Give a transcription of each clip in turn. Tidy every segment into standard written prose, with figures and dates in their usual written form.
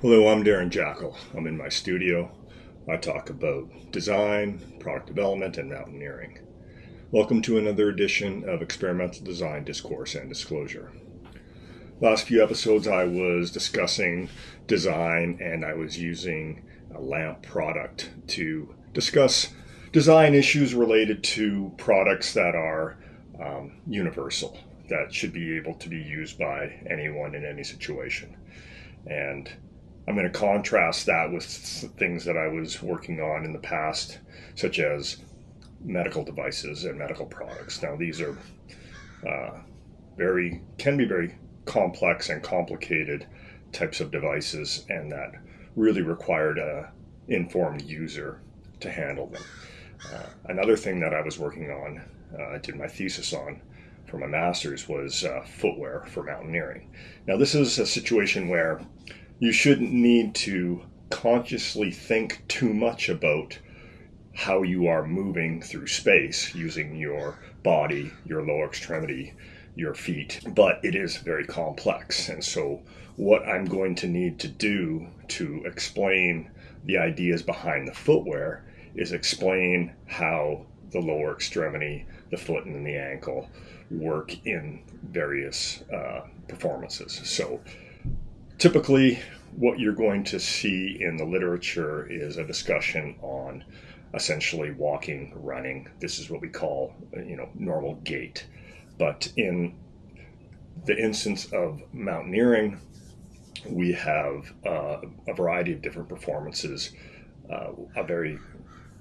Hello, I'm Darren Jackal. I'm in my studio. I talk about design, product development, and mountaineering. Welcome to another edition of Experimental Design Discourse and Disclosure. Last few episodes I was discussing design and I was using a lamp product to discuss design issues related to products that are universal, that should be able to be used by anyone in any situation. And I'm going to contrast that with things that I was working on in the past, such as medical devices and medical products. Now, these are can be very complex and complicated types of devices, and that really required an informed user to handle them. Another thing that I was working on, I did my thesis on for my master's, was footwear for mountaineering. Now, this is a situation where you shouldn't need to consciously think too much about how you are moving through space using your body, your lower extremity, your feet, but it is very complex. And so what I'm going to need to do to explain the ideas behind the footwear is explain how the lower extremity, the foot and the ankle work in various performances. So typically what you're going to see in the literature is a discussion on essentially walking, running. This is what we call, normal gait. But in the instance of mountaineering, we have a variety of different performances. A very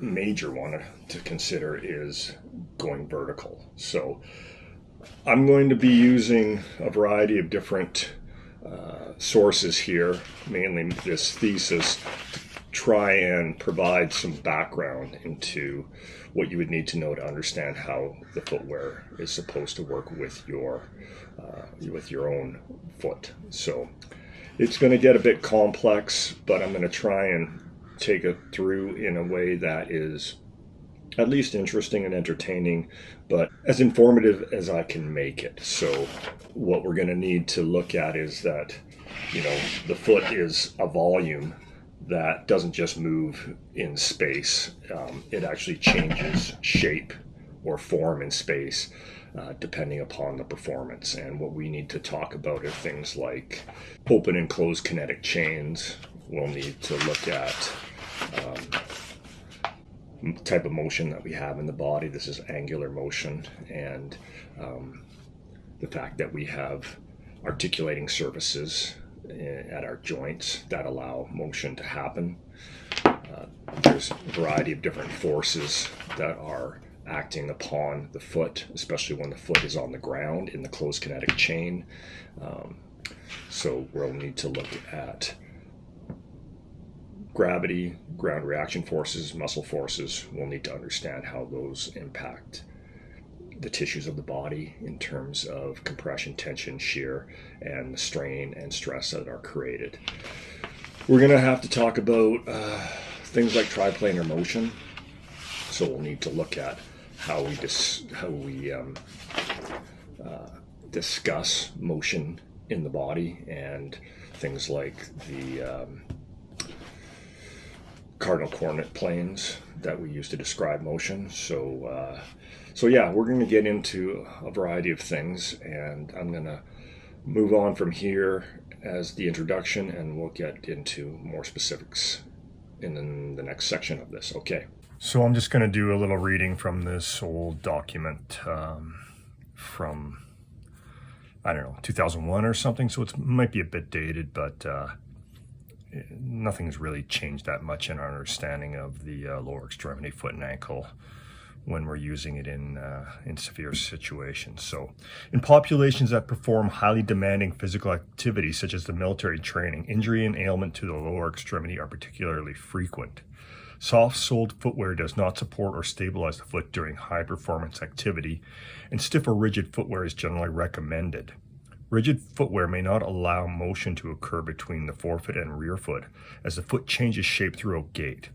major one to consider is going vertical. So I'm going to be using a variety of different sources here, mainly this thesis, to try and provide some background into what you would need to know to understand how the footwear is supposed to work with your own foot. So it's going to get a bit complex, but I'm going to try and take it through in a way that is at least interesting and entertaining, but as informative as I can make it. So what we're going to need to look at is that, the foot is a volume that doesn't just move in space. It actually changes shape or form in space depending upon the performance. And what we need to talk about are things like open and closed kinetic chains. We'll need to look at type of motion that we have in the body. This is angular motion, and the fact that we have articulating surfaces at our joints that allow motion to happen. There's a variety of different forces that are acting upon the foot, especially when the foot is on the ground in the closed kinetic chain. So we'll need to look at gravity, ground reaction forces, muscle forces. We'll need to understand how those impact the tissues of the body in terms of compression, tension, shear, and the strain and stress that are created. We're going to have to talk about things like triplanar motion. So we'll need to look at how we discuss motion in the body, and things like the cardinal coordinate planes that we use to describe motion. So yeah, we're going to get into a variety of things, and I'm going to move on from here as the introduction, and we'll get into more specifics in the next section of this. Okay. So I'm just going to do a little reading from this old document from, 2001 or something. So it might be a bit dated, but nothing's really changed that much in our understanding of the lower extremity, foot and ankle, when we're using it in severe situations. So in populations that perform highly demanding physical activities, such as the military training, injury and ailment to the lower extremity are particularly frequent. Soft-soled footwear does not support or stabilize the foot during high-performance activity, and stiff or rigid footwear is generally recommended. Rigid footwear may not allow motion to occur between the forefoot and rear foot, as the foot changes shape throughout gait.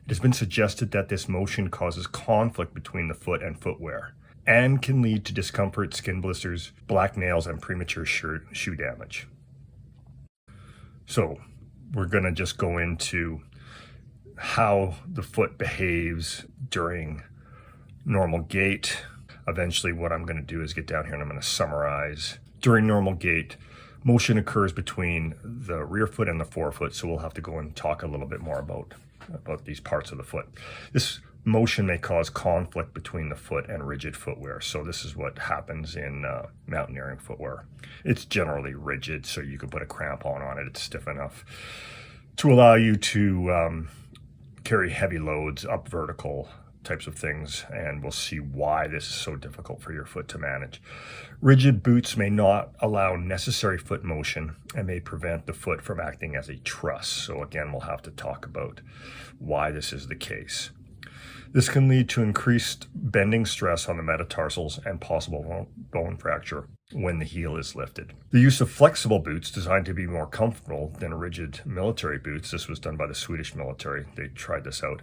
It has been suggested that this motion causes conflict between the foot and footwear, and can lead to discomfort, skin blisters, black nails, and premature shoe damage. So we're going to just go into how the foot behaves during normal gait. Eventually what I'm going to do is get down here and I'm going to summarize. During normal gait, motion occurs between the rear foot and the forefoot, so we'll have to go and talk a little bit more about these parts of the foot. This motion may cause conflict between the foot and rigid footwear. So this is what happens in mountaineering footwear. It's generally rigid, so you can put a crampon on it. It's stiff enough to allow you to carry heavy loads up vertical types of things, and we'll see why this is so difficult for your foot to manage. Rigid boots may not allow necessary foot motion and may prevent the foot from acting as a truss. So again, we'll have to talk about why this is the case. This can lead to increased bending stress on the metatarsals and possible bone fracture when the heel is lifted. The use of flexible boots designed to be more comfortable than rigid military boots. This was done by the Swedish military. They tried this out.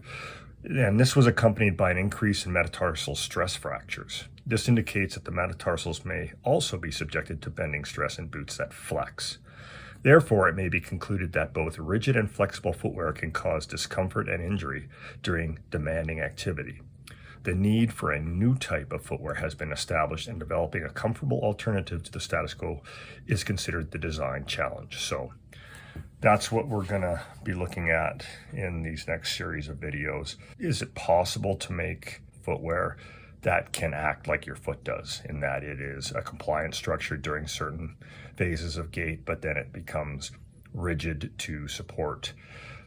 And this was accompanied by an increase in metatarsal stress fractures. This indicates that the metatarsals may also be subjected to bending stress in boots that flex. Therefore, it may be concluded that both rigid and flexible footwear can cause discomfort and injury during demanding activity. The need for a new type of footwear has been established, and developing a comfortable alternative to the status quo is considered the design challenge. So that's what we're going to be looking at in these next series of videos. Is it possible to make footwear that can act like your foot does, in that it is a compliant structure during certain phases of gait, but then it becomes rigid to support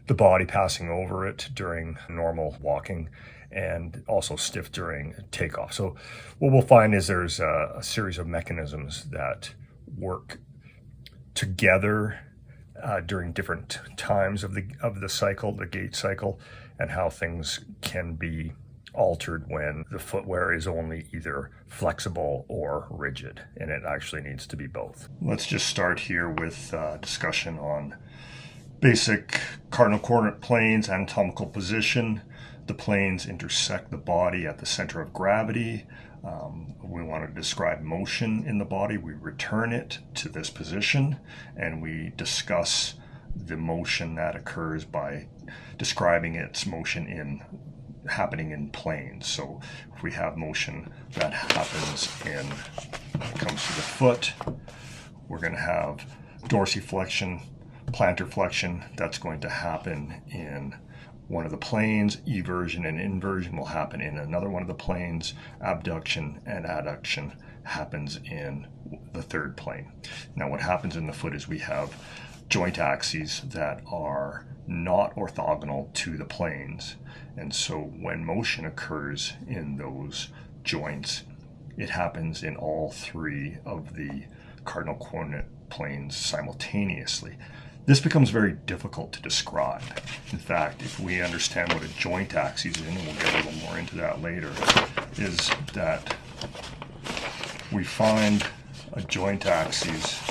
the body passing over it during normal walking, and also stiff during takeoff? So what we'll find is there's a series of mechanisms that work together during different times of the cycle, the gait cycle, and how things can be altered when the footwear is only either flexible or rigid, and it actually needs to be both. Let's just start here with discussion on basic cardinal coordinate planes, anatomical position. The planes intersect the body at the center of gravity. We want to describe motion in the body. We return it to this position, and we discuss the motion that occurs by describing its motion happening in planes. So if we have motion that happens when it comes to the foot, we're going to have dorsiflexion, plantar flexion. That's going to happen in one of the planes. Eversion and inversion will happen in another one of the planes. Abduction and adduction happens in the third plane. Now what happens in the foot is we have joint axes that are not orthogonal to the planes, and so when motion occurs in those joints, it happens in all three of the cardinal coordinate planes simultaneously. This becomes very difficult to describe. In fact, if we understand what a joint axis is, and we'll get a little more into that later, is that we find a joint axis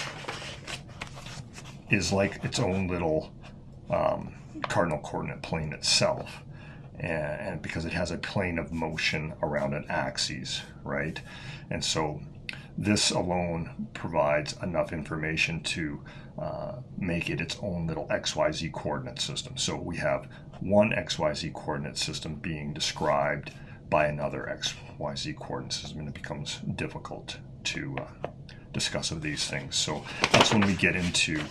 is like its own little cardinal coordinate plane itself, and because it has a plane of motion around an axis, right? And so this alone provides enough information to make it its own little XYZ coordinate system. So we have one XYZ coordinate system being described by another XYZ coordinate system, and it becomes difficult to discuss of these things. So that's when we get into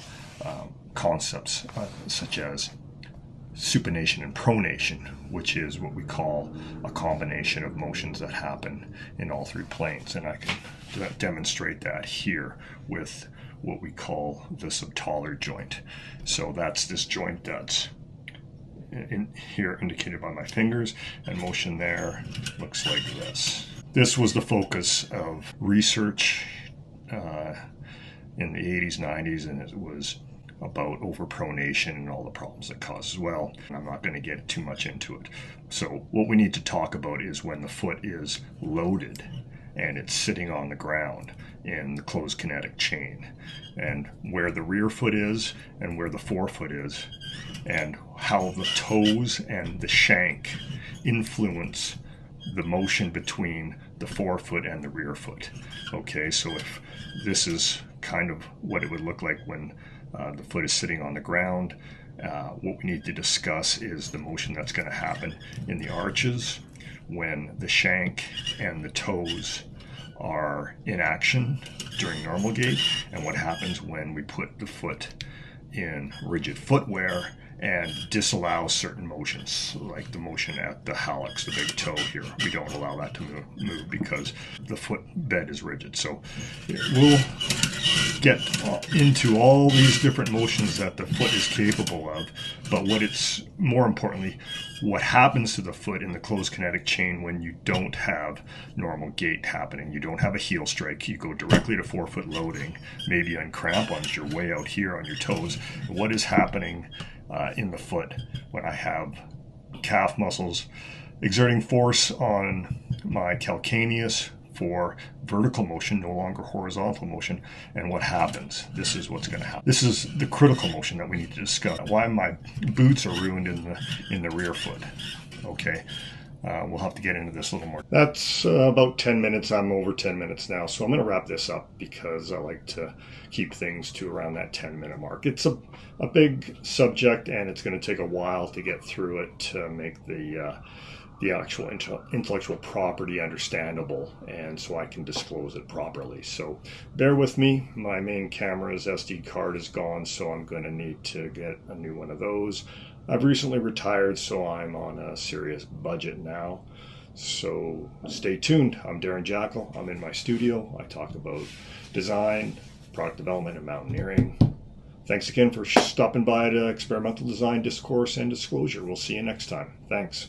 concepts such as supination and pronation, which is what we call a combination of motions that happen in all three planes. And I can demonstrate that here with what we call the subtalar joint. So that's this joint that's in here indicated by my fingers, and motion there looks like this. This was the focus of research in the 80s, 90s, and it was about overpronation and all the problems it causes. Well, I'm not going to get too much into it. So what we need to talk about is when the foot is loaded and it's sitting on the ground in the closed kinetic chain, and where the rear foot is and where the forefoot is, and how the toes and the shank influence the motion between the forefoot and the rear foot. Okay, so if this is kind of what it would look like when the foot is sitting on the ground, What we need to discuss is the motion that's going to happen in the arches when the shank and the toes are in action during normal gait, and what happens when we put the foot in rigid footwear and disallow certain motions, like the motion at the hallux, the big toe here. We don't allow that to move because the foot bed is rigid. So we'll get into all these different motions that the foot is capable of, but more importantly, what happens to the foot in the closed kinetic chain when you don't have normal gait happening. You don't have a heel strike. You go directly to forefoot loading, maybe on crampons, you're way out here on your toes. What is happening in the foot when I have calf muscles exerting force on my calcaneus for vertical motion, no longer horizontal motion, and what happens? This is what's going to happen. This is the critical motion that we need to discuss. Why my boots are ruined in the rear foot. Okay, we'll have to get into this a little more. That's about 10 minutes. I'm over 10 minutes now, so I'm going to wrap this up because I like to keep things to around that 10-minute mark. It's a big subject, and it's going to take a while to get through it to make the actual intellectual property understandable, and so I can disclose it properly. So bear with me. My main camera's SD card is gone, so I'm going to need to get a new one of those. I've recently retired, so I'm on a serious budget now. So stay tuned. I'm Darren Jackal. I'm in my studio. I talk about design, product development, and mountaineering. Thanks again for stopping by to Experimental Design Discourse and Disclosure. We'll see you next time. Thanks.